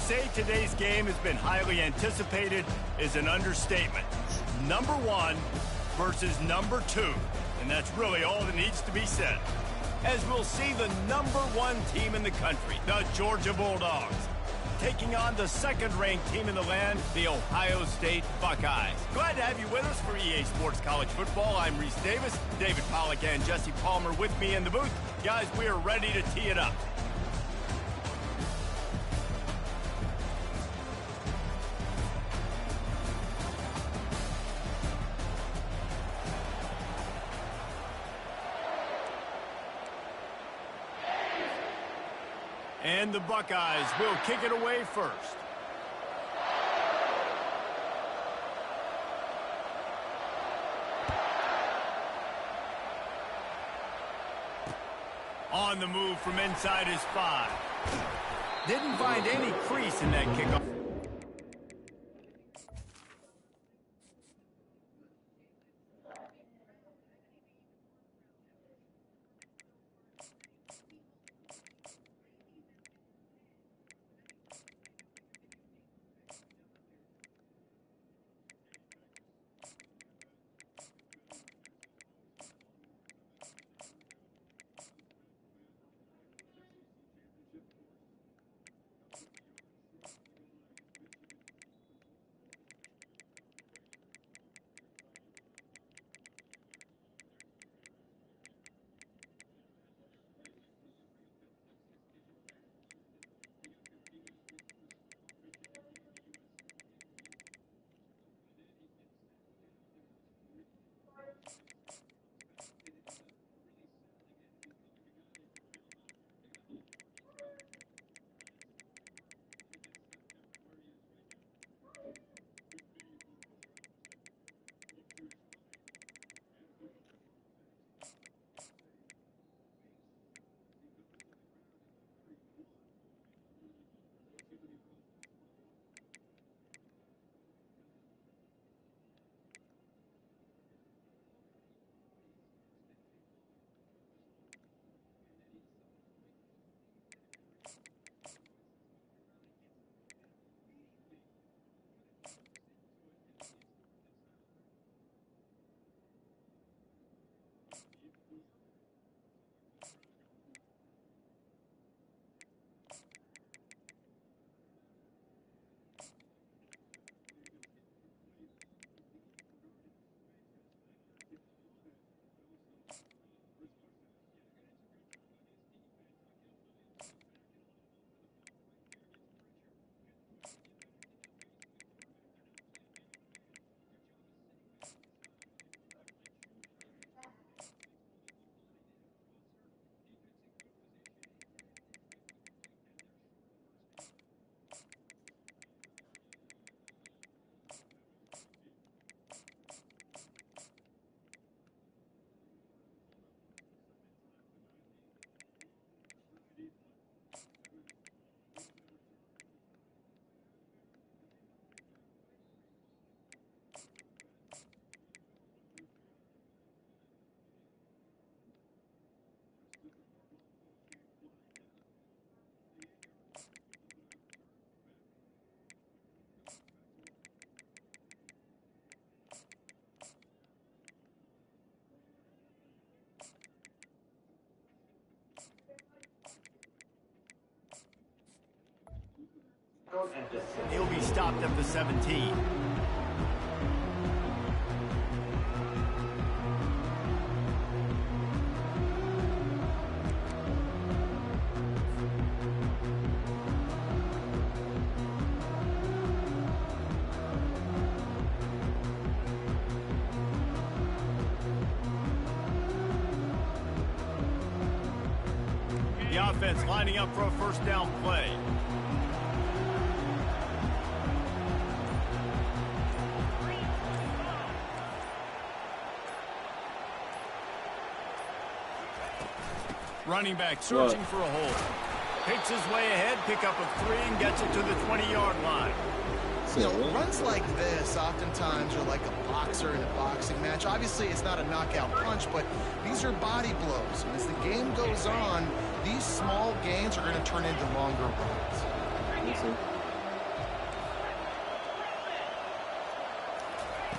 say today's game has been highly anticipated is an understatement. Number 1 versus number 2, and that's really all that needs to be said. As we'll see the number 1 team in the country, the Georgia Bulldogs, taking on the second-ranked team in the land, the Ohio State Buckeyes. Glad to have you with us for EA Sports College Football. I'm Reese Davis, David Pollack and Jesse Palmer with me in the booth. Guys, we are ready to tee it up. And the Buckeyes will kick it away first. On the move from inside his 5. Didn't find any crease in that kickoff. He'll be stopped at the 17. The offense lining up for a first down play. Running back searching for a hole. Picks his way ahead, pick up a 3, and gets it to the 20-yard line. You know, runs like this oftentimes are like a boxer in a boxing match. Obviously, it's not a knockout punch, but these are body blows. And as the game goes on, these small gains are going to turn into longer runs.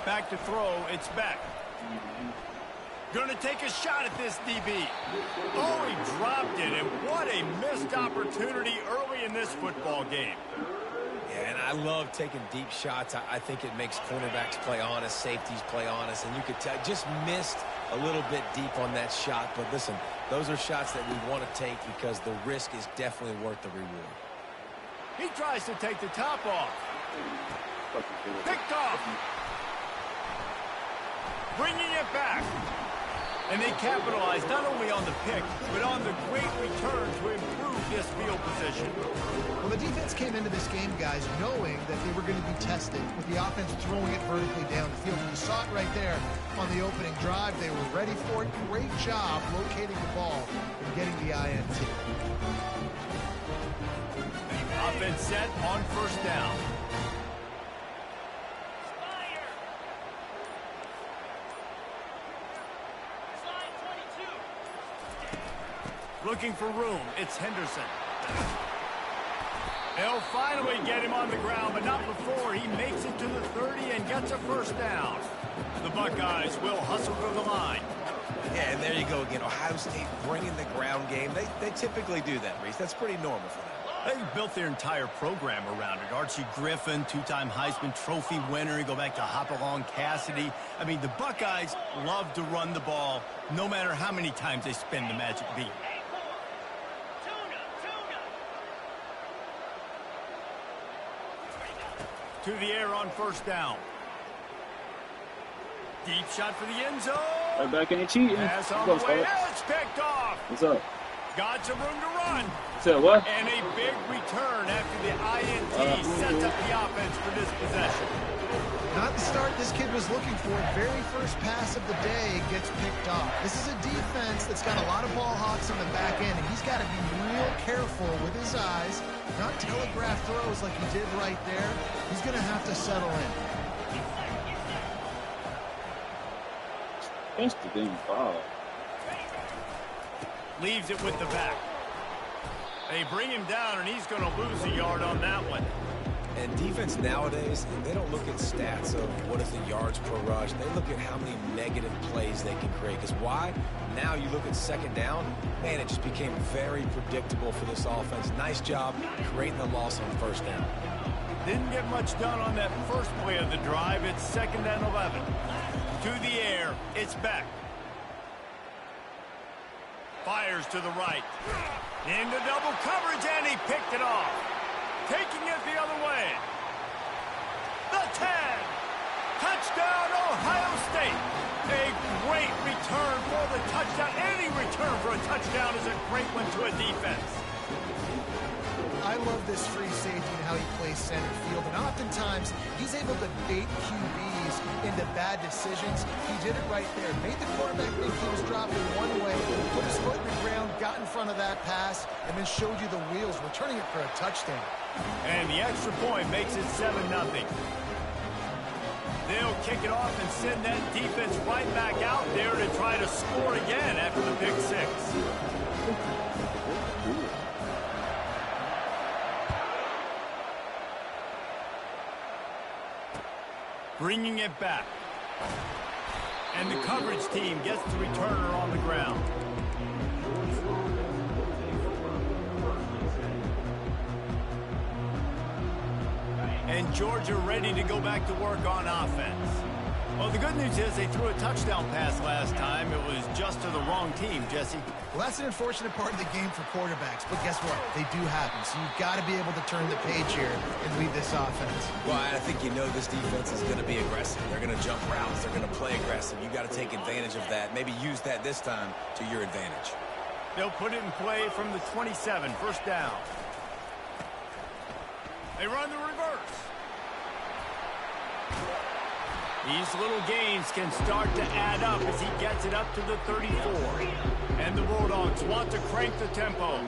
Back to throw, it's back. Going to take a shot at this DB. Oh, he dropped it, and what a missed opportunity early in this football game. Yeah, and I love taking deep shots. I think it makes cornerbacks play honest, safeties play honest, and you could tell just missed a little bit deep on that shot. But listen, those are shots that we want to take because the risk is definitely worth the reward. He tries to take the top off. Picked off. Bringing it back. And they capitalize not only on the pick, but on the great return to improve this field position. Well, the defense came into this game, guys, knowing that they were going to be tested with the offense throwing it vertically down the field. And you saw it right there on the opening drive. They were ready for it. Great job locating the ball and getting the INT. Offense set on first down. Looking for room. It's Henderson. They'll finally get him on the ground, but not before he makes it to the 30 and gets a first down. The Buckeyes will hustle to the line. Yeah, and there you go again. Ohio State bringing the ground game. They typically do that, Reese. That's pretty normal for them. They've built their entire program around it. Archie Griffin, two-time Heisman Trophy winner. You go back to Hopalong Cassidy. I mean, the Buckeyes love to run the ball, no matter how many times they spin the magic beat. To the air on first down. Deep shot for the end zone. Right back in the cheating. Pass on the way. It's picked off. What's up? Got some room to run. Said what? And a big return after the INT sets up the offense for this possession. Not the start this kid was looking for. Very first pass of the day gets picked off. This is a defense that's got a lot of ball hawks on the back end, and he's got to be real careful with his eyes, not telegraph throws like he did right there. He's going to have to settle in. That's the damn foul. Leaves it with the back. They bring him down, and he's going to lose a yard on that one. And defense nowadays, they don't look at stats of what is the yards per rush. They look at how many negative plays they can create. Because why? Now you look at second down, man, it just became very predictable for this offense. Nice job creating the loss on first down. Didn't get much done on that first play of the drive. It's 2nd and 11. To the air, it's back. Fires to the right. Into double coverage, and he picked it off. Taking it the other way. The 10. Touchdown, Ohio State. A great return for the touchdown. Any return for a touchdown is a great one to a defense. I love this free safety and how he plays center field. And oftentimes, he's able to bait QBs into bad decisions. He did it right there. Made the quarterback think he was dropping one way, put his foot in the ground, got in front of that pass, and then showed you the wheels, returning it for a touchdown. And the extra point makes it 7-0. They'll kick it off and send that defense right back out there to try to score again after the pick six. Bringing it back. And the coverage team gets the returner on the ground. And Georgia ready to go back to work on offense. Well, the good news is they threw a touchdown pass last time. It was just to the wrong team, Jesse. Well, that's an unfortunate part of the game for quarterbacks, but guess what? They do happen, so you've got to be able to turn the page here and lead this offense. Well, I think you know this defense is going to be aggressive. They're going to jump routes. They're going to play aggressive. You've got to take advantage of that. Maybe use that this time to your advantage. They'll put it in play from the 27, first down. They run the reverse. These little gains can start to add up as he gets it up to the 34. And the Bulldogs want to crank the tempo.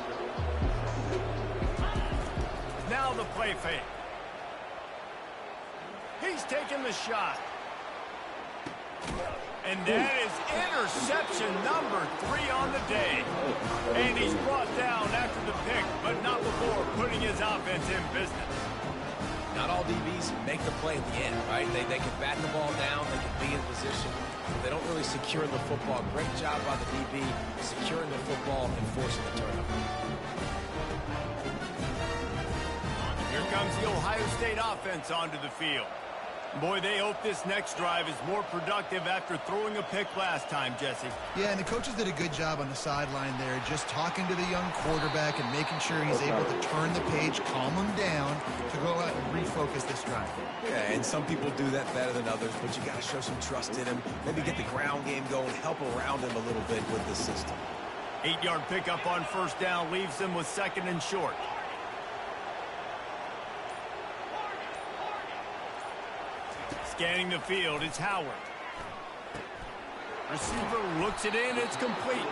Now the play fake. He's taking the shot. And that is interception number 3 on the day. And he's brought down after the pick, but not before putting his offense in business. Not all DBs make the play at the end, right? They can bat the ball down, they can be in position, but they don't really secure the football. Great job by the DB securing the football and forcing the turnover. Here comes the Ohio State offense onto the field. Boy, they hope this next drive is more productive after throwing a pick last time, Jesse. Yeah, and the coaches did a good job on the sideline there, just talking to the young quarterback and making sure he's able to turn the page, calm him down to go out and refocus this drive. Yeah, and some people do that better than others, but you got to show some trust in him. Maybe get the ground game going, help around him a little bit with this system. 8-yard pickup on first down leaves them with 2nd and short. Scanning the field, it's Howard. Receiver looks it in, it's complete.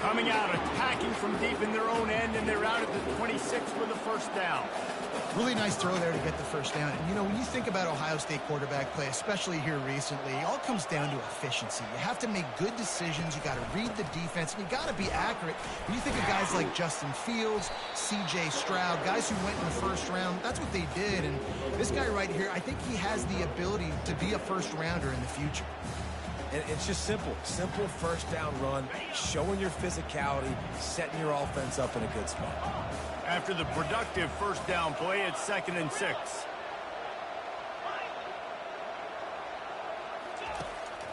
Coming out, attacking from deep in their own end, and they're out at the 26 with a first down. Really nice throw there to get the first down. And, you know, when you think about Ohio State quarterback play, especially here recently, it all comes down to efficiency. You have to make good decisions. You got to read the defense, and you got to be accurate. When you think of guys like Justin Fields, C.J. Stroud, guys who went in the first round, that's what they did. And this guy right here, I think he has the ability to be a first-rounder in the future. And it's just simple first down run, showing your physicality, setting your offense up in a good spot. After the productive first down play, it's 2nd and 6.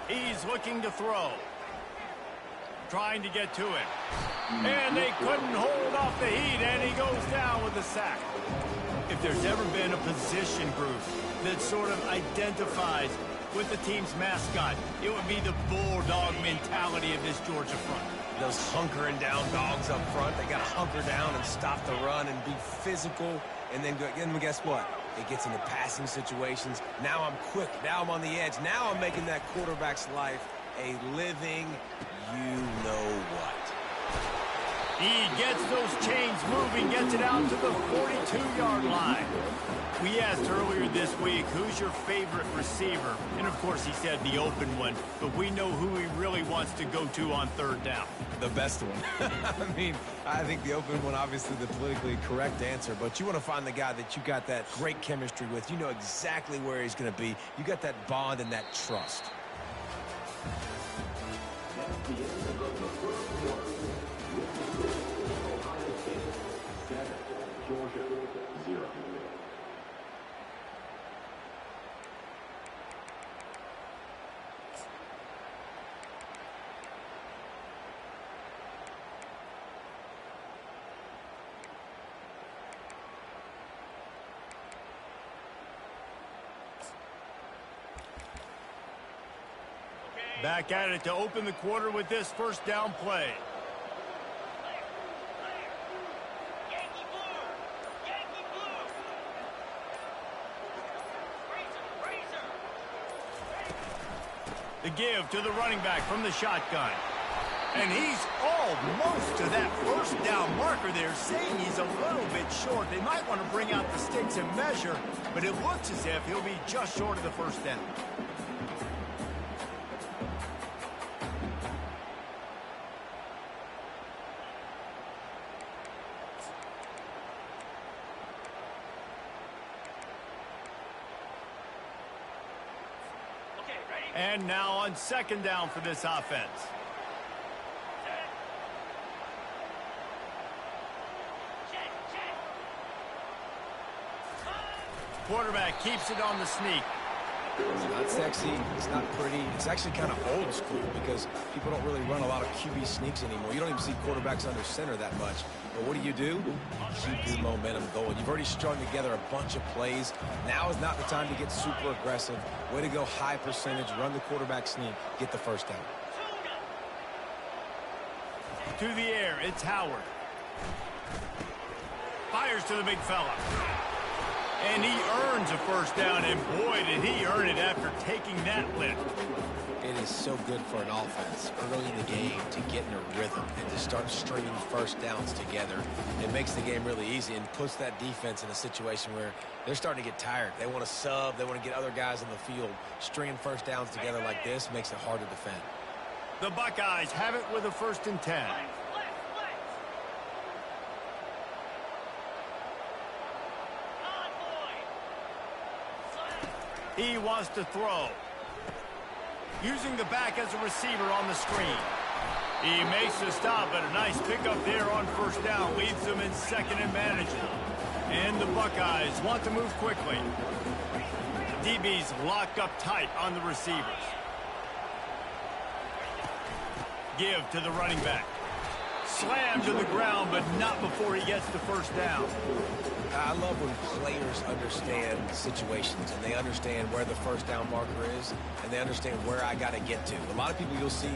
He's looking to throw. Trying to get to it. And they couldn't hold off the heat, and he goes down with a sack. If there's ever been a position group that sort of identifies with the team's mascot, it would be the bulldog mentality of this Georgia front. Those hunkering down dogs up front, they got to hunker down and stop the run and be physical. And then guess what? It gets into passing situations. Now I'm quick. Now I'm on the edge. Now I'm making that quarterback's life a living you-know-what. He gets those chains moving, gets it out to the 42-yard line. We asked earlier this week, who's your favorite receiver? And, of course, he said the open one. But we know who he really wants to go to on 3rd down. The best one. I mean, I think the open one, obviously the politically correct answer. But you want to find the guy that you got that great chemistry with. You know exactly where he's going to be. You got that bond and that trust. Back at it to open the quarter with this first down play. The give to the running back from the shotgun. And he's almost to that first down marker there, saying he's a little bit short. They might want to bring out the sticks and measure, but it looks as if he'll be just short of the first down. And now on 2nd down for this offense. Quarterback keeps it on the sneak. It's not sexy. It's not pretty. It's actually kind of old school because people don't really run a lot of QB sneaks anymore. You don't even see quarterbacks under center that much. But what do? You keep your momentum going. You've already strung together a bunch of plays. Now is not the time to get super aggressive. Way to go high percentage. Run the quarterback sneak. Get the first down. To the air, it's Howard. Fires to the big fella. And he earns a first down, and boy, did he earn it after taking that lift. It is so good for an offense early in the game to get in a rhythm and to start stringing first downs together. It makes the game really easy and puts that defense in a situation where they're starting to get tired. They want to sub. They want to get other guys on the field. Stringing first downs together like this makes it hard to defend. The Buckeyes have it with a 1st and 10. He wants to throw. Using the back as a receiver on the screen. He makes the stop, but a nice pickup there on first down. Leads them in second and manageable. And the Buckeyes want to move quickly. DB's locked up tight on the receivers. Give to the running back. Slam to the ground, but not before he gets the first down. I love when players understand situations and they understand where the first down marker is and they understand where I got to get to. A lot of people you'll see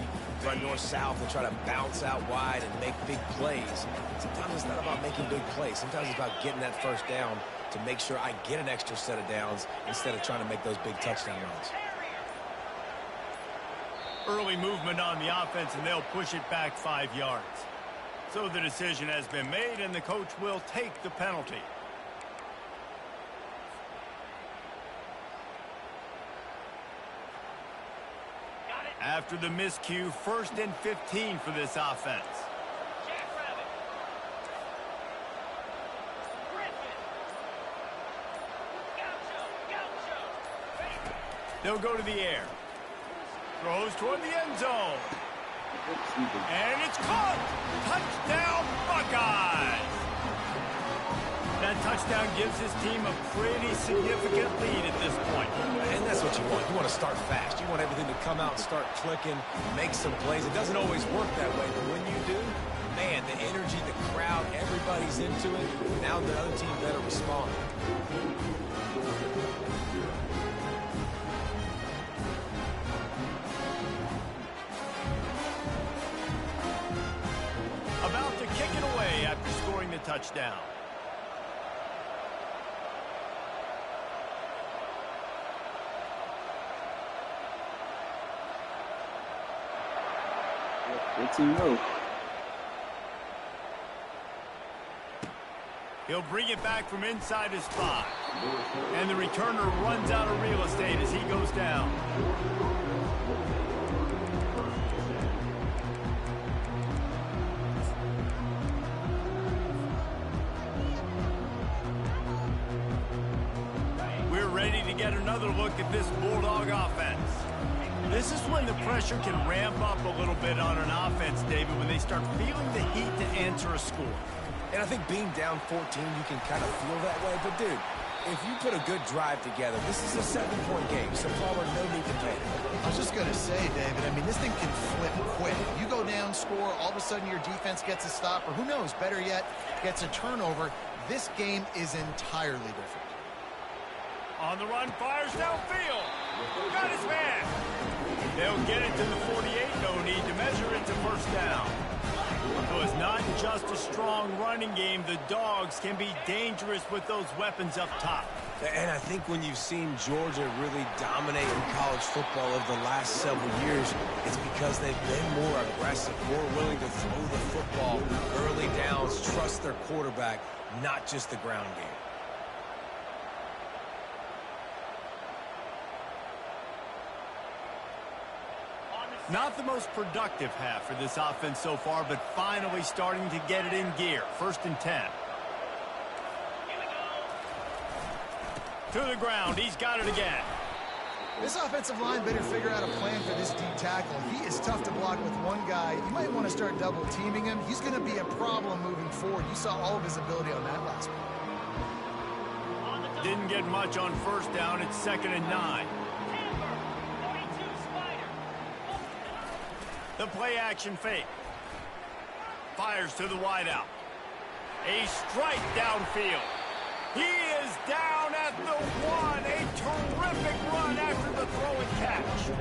run north-south and try to bounce out wide and make big plays. Sometimes it's not about making big plays. Sometimes it's about getting that first down to make sure I get an extra set of downs instead of trying to make those big touchdown runs. Early movement on the offense, and they'll push it back 5 yards. So the decision has been made, and the coach will take the penalty. After the miscue, 1st and 15 for this offense. They'll go to the air. Throws toward the end zone. And it's caught! Touchdown, Buckeyes! That touchdown gives his team a pretty significant lead at this point. And that's what you want. You want to start fast. You want everything to come out and start clicking, make some plays. It doesn't always work that way, but when you do, man, the energy, the crowd, everybody's into it. Now the other team better respond. About to kick it away after scoring the touchdown. Good team move. He'll bring it back from inside his 5. And the returner runs out of real estate as he goes down. We're ready to get another look at this Bulldog offense. This is when the pressure can ramp up a little bit on an offense, David, when they start feeling the heat to answer a score. And I think being down 14, you can kind of feel that way. But, dude, if you put a good drive together, this is a 7-point game. So, Plummer, no need to panic. I was just going to say, David, I mean, this thing can flip quick. You go down, score, all of a sudden your defense gets a stop, or who knows, better yet, gets a turnover. This game is entirely different. On the run, fires downfield. Got his man. They'll get it to the 48. No need to measure it to first down. So it's not just a strong running game. The Dogs can be dangerous with those weapons up top. And I think when you've seen Georgia really dominate in college football over the last several years, it's because they've been more aggressive, more willing to throw the football, early downs, trust their quarterback, not just the ground game. Not the most productive half for this offense so far, but finally starting to get it in gear. 1st and 10. To the ground. He's got it again. This offensive line better figure out a plan for this D tackle. He is tough to block with one guy. You might want to start double teaming him. He's going to be a problem moving forward. You saw all of his ability on that last one. Didn't get much on first down. It's 2nd and 9. The play-action fake. Fires to the wideout. A strike downfield. He is down at the 1. A terrific run after the throw and catch.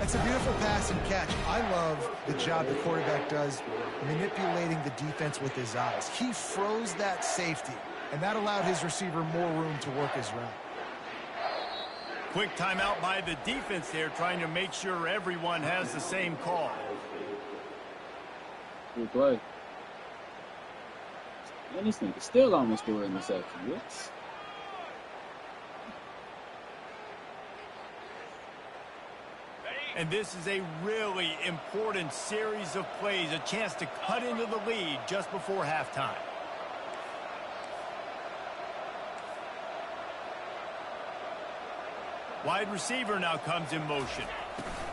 That's a beautiful pass and catch. I love the job the quarterback does manipulating the defense with his eyes. He froze that safety, and that allowed his receiver more room to work his route. Quick timeout by the defense there, trying to make sure everyone has the same call. Good play. And this nigga still almost threw an interception. Yes. And this is a really important series of plays, a chance to cut into the lead just before halftime. Wide receiver now comes in motion.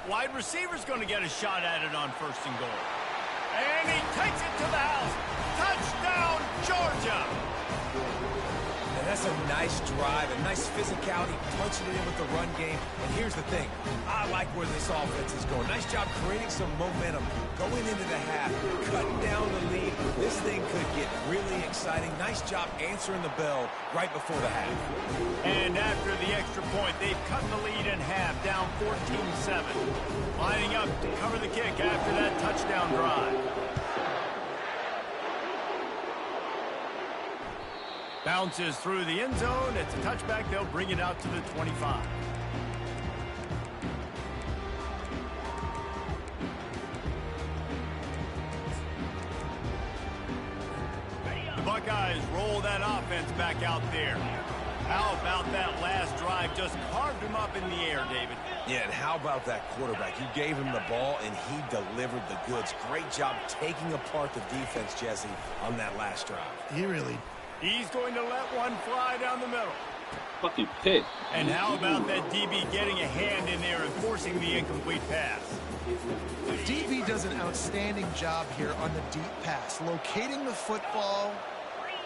Wide receiver's going to get a shot at it on 1st and goal. And he takes it to the house. Touchdown, Georgia. And that's a nice drive, a nice physicality, punching it in with the run game. And here's the thing. I like where this offense is going. Nice job creating some momentum, going into the half, cutting down the lead. This thing could get really exciting. Nice job answering the bell right before the half. And after the extra point, they've cut the lead in half, down 14-7. Lining up to cover the kick after that touchdown drive. Bounces through the end zone. It's a touchback. They'll bring it out to the 25. The Buckeyes roll that offense back out there. How about that last drive? Just carved him up in the air, David. Yeah, and how about that quarterback? You gave him the ball, and he delivered the goods. Great job taking apart the defense, Jesse, on that last drive. He really... He's going to let one fly down the middle. Fucking pick. And how about that DB getting a hand in there and forcing the incomplete pass? DB does an outstanding job here on the deep pass, locating the football,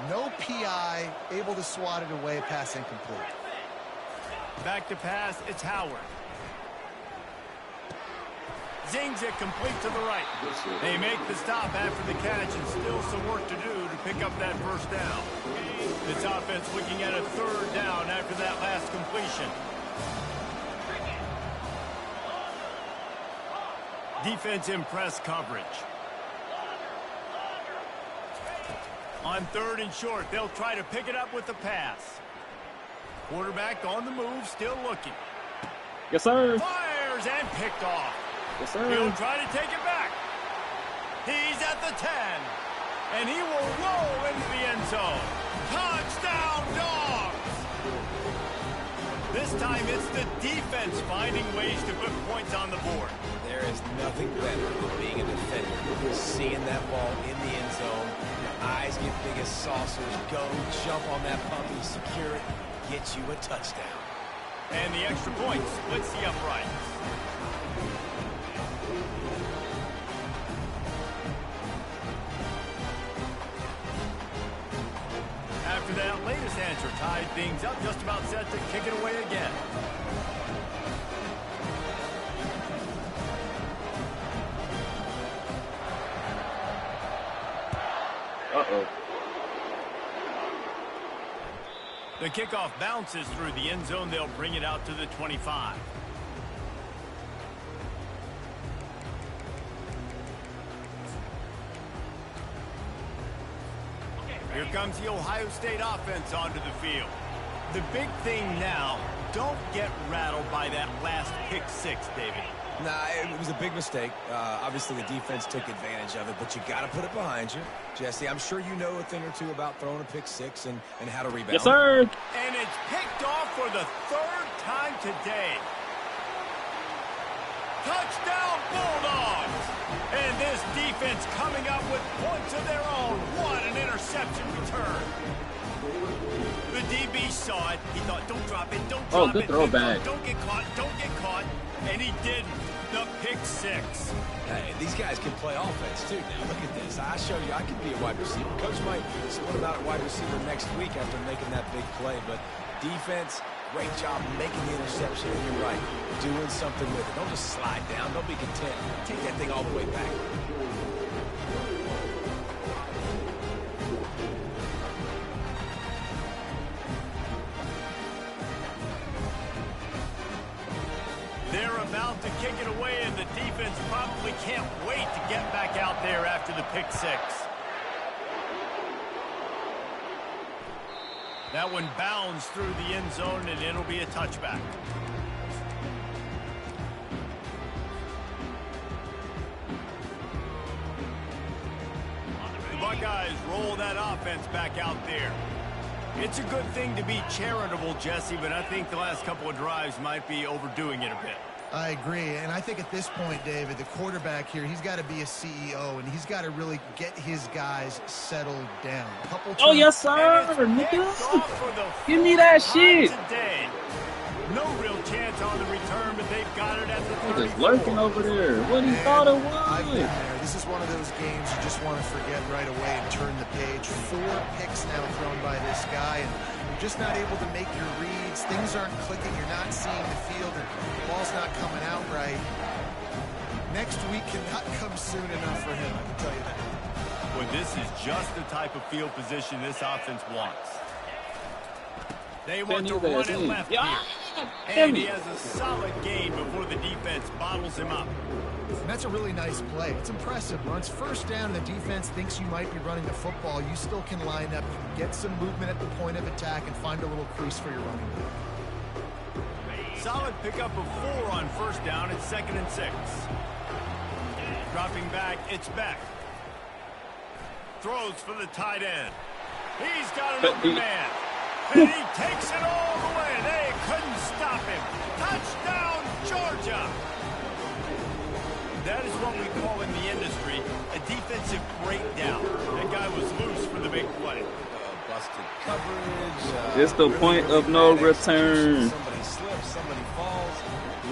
no PI, able to swat it away, pass incomplete. Back to pass, it's Howard. Zings it complete to the right. They make the stop after the catch, and still some work to do to pick up that 1st down. This offense looking at a 3rd down after that last completion. Defense in press coverage. On 3rd and short, they'll try to pick it up with the pass. Quarterback on the move, still looking. Yes, sir. Fires and picked off. Yes, sir. He'll try to take it back. He's at the 10. And he will roll into the end zone. Touchdown, Dogs! This time it's the defense finding ways to put points on the board. There is nothing better than being a defender. Seeing that ball in the end zone, your eyes get big as saucers. Go, jump on that puppy, secure it, get you a touchdown. And the extra point splits the uprights. After that latest answer tied things up, just about set to kick it away again. Uh-oh. The kickoff bounces through the end zone. They'll bring it out to the 25. Here comes the Ohio State offense onto the field. The big thing now, don't get rattled by that last pick 6, David. Nah, it was a big mistake. Obviously, the defense took advantage of it, but you got to put it behind you. Jesse, I'm sure you know a thing or two about throwing a pick 6 and how to rebound. Yes, sir. And it's picked off for the 3rd time today. Touchdown, Bulldogs! And this defense coming up with points of their own. What an interception return. The DB saw it. He thought, don't drop it, don't drop it. Good throwback. Don't get caught, don't get caught. And he didn't. The pick 6. Hey, these guys can play offense, too. Now, look at this. I show you I can be a wide receiver. Coach might split him out at wide receiver next week after making that big play. But defense, great job making the interception. And you're right, doing something with it. Don't just slide down. Don't be content. Take that thing all the way back. They're about to kick it away, and the defense probably can't wait to get back out there after the pick 6. That one bounds through the end zone, and it'll be a touchback. The Buckeyes roll that offense back out there. It's a good thing to be charitable, Jesse, but I think the last couple of drives might be overdoing it a bit. I agree, and I think at this point, David, the quarterback here, he's got to be a CEO, and he's got to really get his guys settled down. Oh, yes, sir, nigga. Give me that shit. Today. No real chance just lurking over there. What he thought it I've been was. there. This is one of those games you just want to forget right away and turn the page. 4 picks now thrown by this guy, and you're just not able to make your reads. Things aren't clicking. You're not seeing the field, and the ball's not coming out right. Next week cannot come soon enough for him, I can tell you that. Well, this is just the type of field position this offense wants. They want to run it left here. And he has a solid gain before the defense bottles him up. And that's a really nice play. It's impressive. Once first down, the defense thinks you might be running the football. You still can line up, get some movement at the point of attack, and find a little crease for your running back. Solid pickup of 4 on first down at 2nd and 6. Dropping back, it's Beck. Throws for the tight end. He's got an open man. And he takes it all the way. They couldn't stop him. Touchdown, Georgia. That is what we call in the industry a defensive breakdown. That guy was loose for the big play. Busted coverage. It's the point of no return. Somebody slips, somebody falls.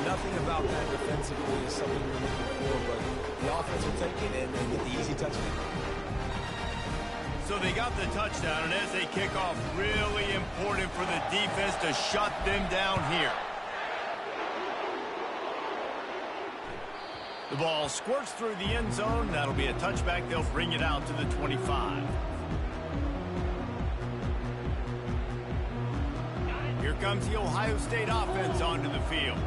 Nothing about that defensively is something you're looking for, but the offense will take it and get the easy touchdown. So they got the touchdown, and as they kick off, really important for the defense to shut them down here. The ball squirts through the end zone. That'll be a touchback. They'll bring it out to the 25. Here comes the Ohio State offense onto the field.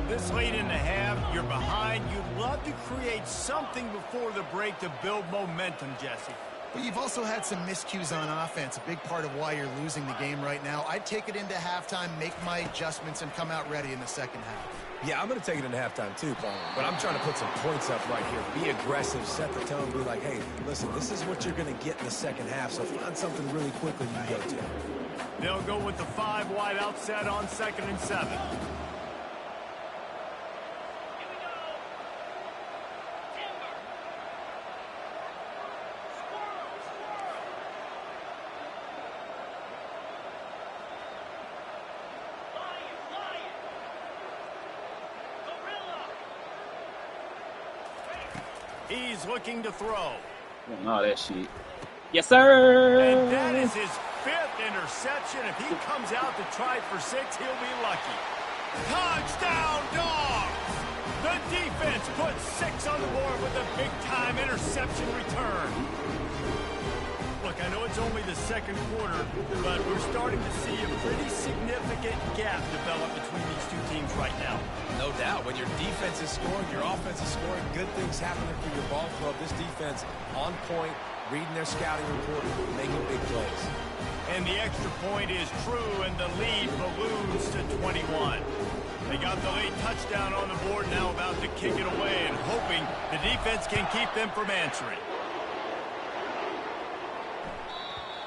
This late in the half, you're behind. You'd love to create something before the break to build momentum, Jesse. But you've also had some miscues on offense, a big part of why you're losing the game right now. I'd take it into halftime, make my adjustments, and come out ready in the second half. Yeah, I'm going to take it into halftime too, Paul. But I'm trying to put some points up right here. Be aggressive, set the tone, be like, hey, listen, this is what you're going to get in the second half, so find something really quickly you go to. They'll go with the 5 wide outset on 2nd and 7. He's looking to throw. All that shit. Yes, sir. And that is his 5th interception. If he comes out to try for 6, he'll be lucky. Touchdown, Dogs! The defense puts 6 on the board with a big-time interception return. Look, I know it's only the second quarter, but we're starting to see a pretty significant gap develop between these two teams right now. No doubt. When your defense is scoring, your offense is scoring, good things happening for your ball club. This defense on point, reading their scouting report, making big plays. And the extra point is true, and the lead balloons to 21. They got the late touchdown on the board, now about to kick it away and hoping the defense can keep them from answering.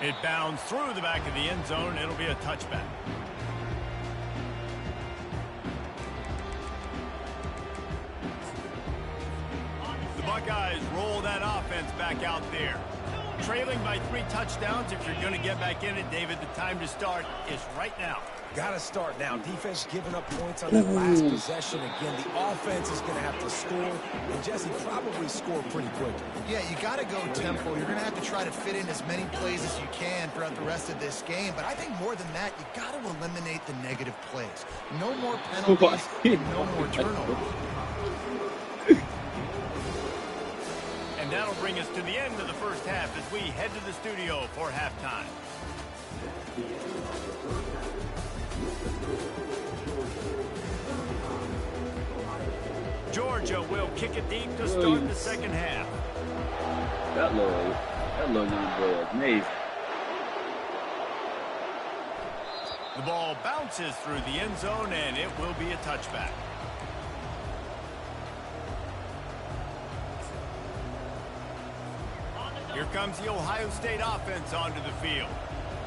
It bounds through the back of the end zone. It'll be a touchback. The Buckeyes roll that offense back out there. Trailing by 3 touchdowns. If you're going to get back in it, David, the time to start is right now. Got to start now. Defense giving up points on that last possession. Again, the offense is going to have to score, and Jesse probably scored pretty quickly. Yeah, you got to go tempo. You're going to have to try to fit in as many plays as you can throughout the rest of this game. But I think more than that, you got to eliminate the negative plays. No more penalties, no more turnovers. And that'll bring us to the end of the first half as we head to the studio for halftime. Georgia will kick it deep to start the second half. That little young boy is amazing. The ball bounces through the end zone, and it will be a touchback. Here comes the Ohio State offense onto the field.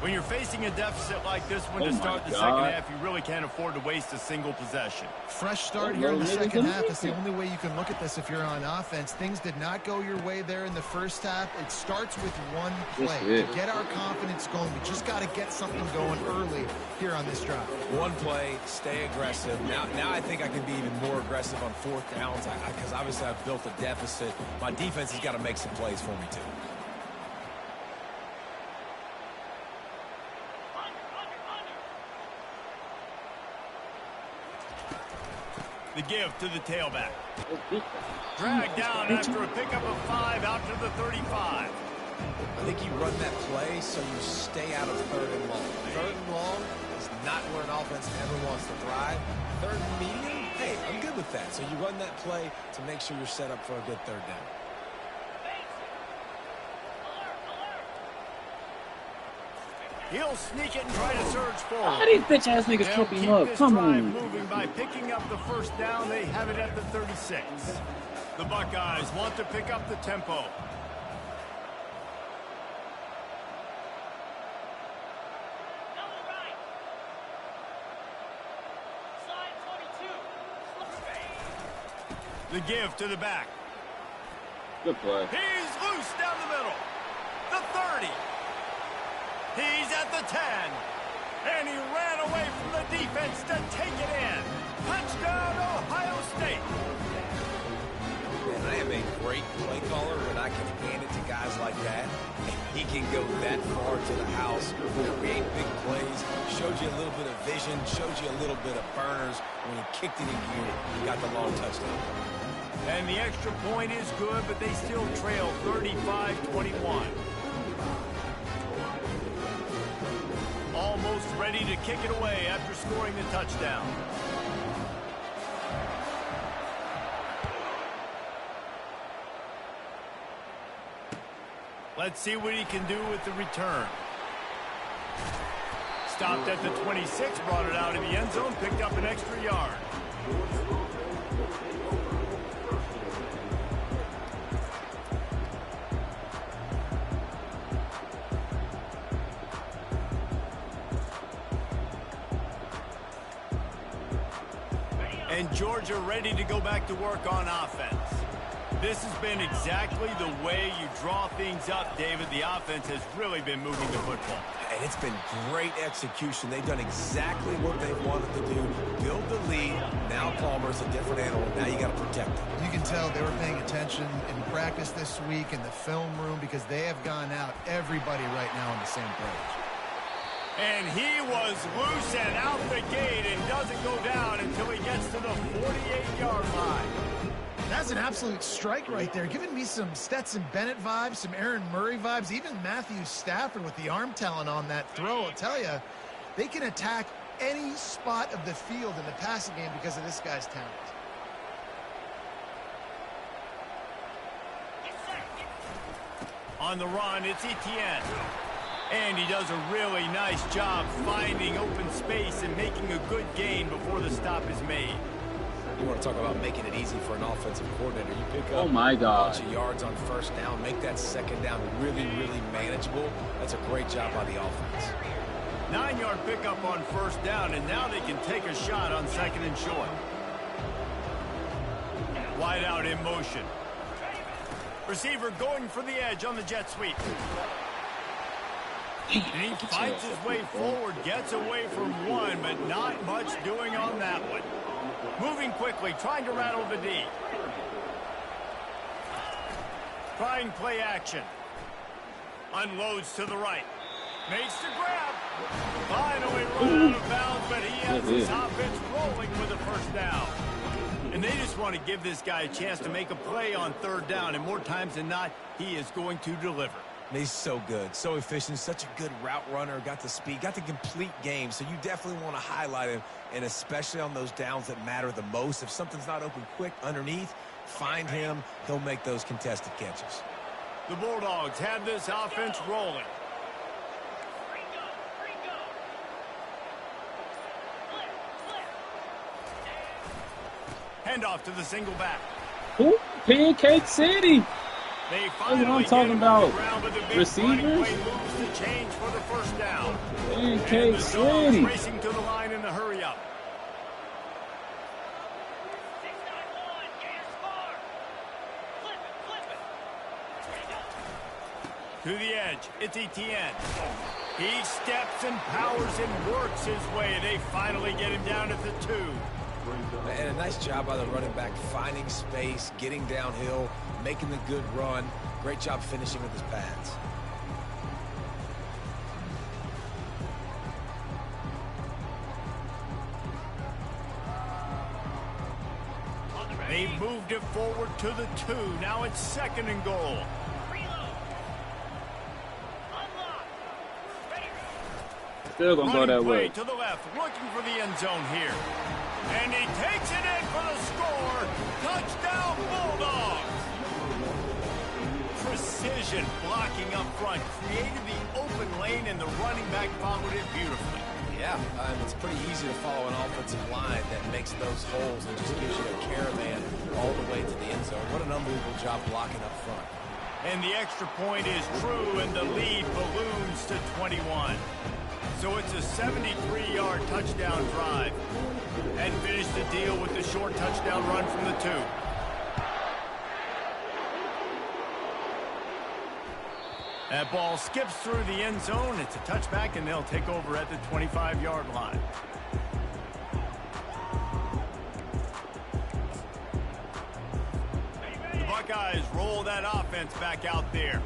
When you're facing a deficit like this one to start the second half, you really can't afford to waste a single possession. Fresh start here in the second half. That's the only way you can look at this if you're on offense. Things did not go your way there in the first half. It starts with one play. To get our confidence going, we just got to get something going early here on this drive. One play, stay aggressive. Now I think I can be even more aggressive on fourth downs because obviously I've built a deficit. My defense has got to make some plays for me too. The give to the tailback. Dragged down after a pickup of 5 out to the 35. I think you run that play so you stay out of third and long. Third and long is not where an offense ever wants to thrive. Third and medium, hey, I'm good with that. So you run that play to make sure you're set up for a good third down. He'll sneak it and try to surge forward. How these bitch ass niggas trip him up? Come on. Moving by picking up the first down. They have it at the 36. The Buckeyes want to pick up the tempo. The give to the back. Good play. He's loose down the middle. The 30. He's at the 10. And he ran away from the defense to take it in. Touchdown, Ohio State. Man, I am a great play caller when I can hand it to guys like that. He can go that far to the house, create big plays, showed you a little bit of vision, showed you a little bit of burners. When he kicked it in gear, he got the long touchdown. And the extra point is good, but they still trail 35-21. Almost ready to kick it away after scoring the touchdown. Let's see what he can do with the return. Stopped at the 26, brought it out of the end zone, picked up an extra yard. And Georgia ready to go back to work on offense. This has been exactly the way you draw things up, David. The offense has really been moving the football. And it's been great execution. They've done exactly what they wanted to do. Build the lead. Now Palmer's a different animal. Now you got to protect him. You can tell they were paying attention in practice this week in the film room because they have gone out, everybody right now on the same page. And he was loose and out the gate and doesn't go down until he gets to the 48-yard line. That's an absolute strike right there. Giving me some Stetson Bennett vibes, some Aaron Murray vibes, even Matthew Stafford with the arm talent on that throw. I'll tell you, they can attack any spot of the field in the passing game because of this guy's talent. On the run, it's Etienne. And he does a really nice job finding open space and making a good gain before the stop is made. You want to talk about making it easy for an offensive coordinator. You pick up Oh my God. a bunch of yards on first down, make that second down really, really manageable. That's a great job by the offense. 9-yard pickup on first down, and now they can take a shot on second and short. Wide out in motion. Receiver going for the edge on the jet sweep. And he fights his way forward, gets away from one, but not much doing on that one. Moving quickly, trying to rattle the D. Trying play action. Unloads to the right. Makes the grab. Finally run out of bounds, but he has his offense rolling with a first down. And they just want to give this guy a chance to make a play on third down, and more times than not, he is going to deliver. He's so good, so efficient, such a good route runner, got the speed, got the complete game, so you definitely want to highlight him, and especially on those downs that matter the most. If something's not open quick underneath, find him. He'll make those contested catches. The Bulldogs have this offense rolling. Handoff to the single back. Ooh, Pancake City. They That's what finally I'm get talking him about. on the ground, but the big running Receivers? play moves the change for the first down. And Pancake the Dogs City. racing to the line in the hurry up. To the edge, it's Etienne. He steps and powers and works his way. They finally get him down at the 2. And a nice job by the running back, finding space, getting downhill, making the good run. Great job finishing with his pads. They've moved it forward to the 2. Now it's 2nd and goal. Still gonna go that way. To the left, looking for the end zone here. And he takes it in for the score. Touchdown, Bulldogs. Precision blocking up front, created the open lane, and the running back followed it beautifully. Yeah, it's pretty easy to follow an offensive line that makes those holes and just gives you a caravan all the way to the end zone. What an unbelievable job blocking up front. And the extra point is true, and the lead balloons to 21. So it's a 73-yard touchdown drive. And finish the deal with the short touchdown run from the 2. That ball skips through the end zone. It's a touchback, and they'll take over at the 25-yard line. The Buckeyes roll that offense back out there.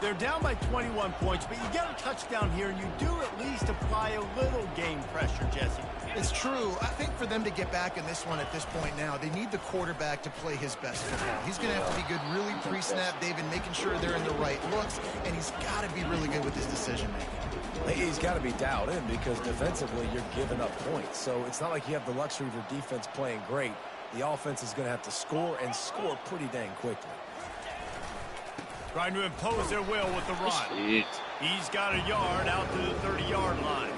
They're down by 21 points, but you get a touchdown here, and you do at least apply a little game pressure, Jesse. It's true. I think for them to get back in this one at this point now, they need the quarterback to play his best football. He's going to have to be good really pre-snap, David, making sure they're in the right looks, and he's got to be really good with his decision-making. He's got to be dialed in because defensively you're giving up points. So it's not like you have the luxury of your defense playing great. The offense is going to have to score and score pretty dang quickly. Trying to impose their will with the run. Shit. He's got a yard out to the 30-yard line.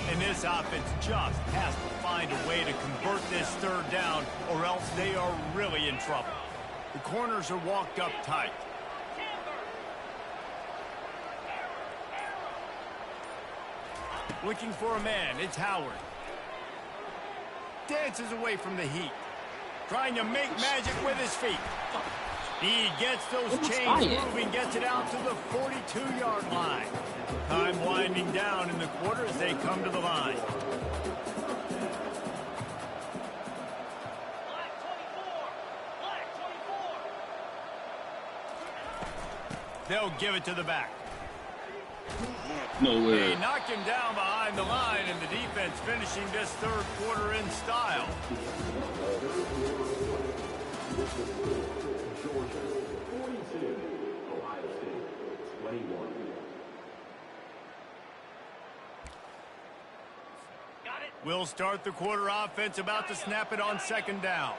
And this offense just has to find a way to convert this 3rd down, or else they are really in trouble. The corners are walked up tight. Looking for a man, it's Howard. Dances away from the heat. Trying to make magic with his feet. He gets those chains moving, gets it out to the 42-yard line. Time winding down in the quarter as they come to the line. They'll give it to the back. No way. They knock him down behind the line, and the defense finishing this 3rd quarter in style. We'll start the quarter offense, about to snap it on 2nd down.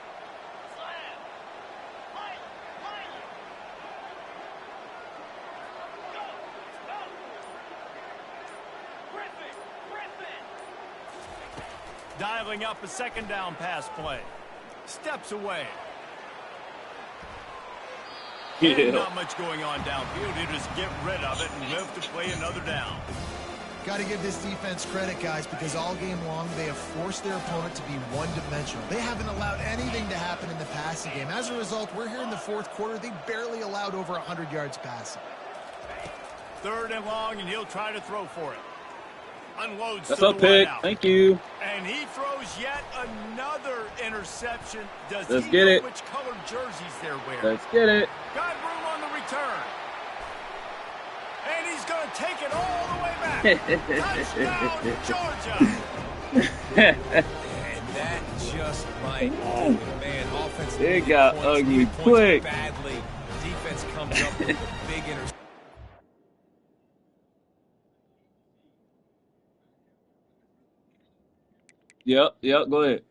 Dialing up a 2nd down pass play. Steps away. Yeah. And not much going on downfield. You just get rid of it and live to play another down. Got to give this defense credit, guys, because all game long they have forced their opponent to be one-dimensional. They haven't allowed anything to happen in the passing game. As a result, we're here in the 4th quarter. They barely allowed over 100 yards passing. 3rd and long, and he'll try to throw for it. Unloads That's to a the pick. wideout. Thank you. And he throws yet another interception. Does Let's he get know it. which colored jerseys they're wearing? Let's get it. Got room on the return. And he's going to take it all the way back. Touchdown, Georgia. And that just might do it, man. Offense. It got ugly quick. Badly. Defense comes up with a big interception. Yep, go ahead.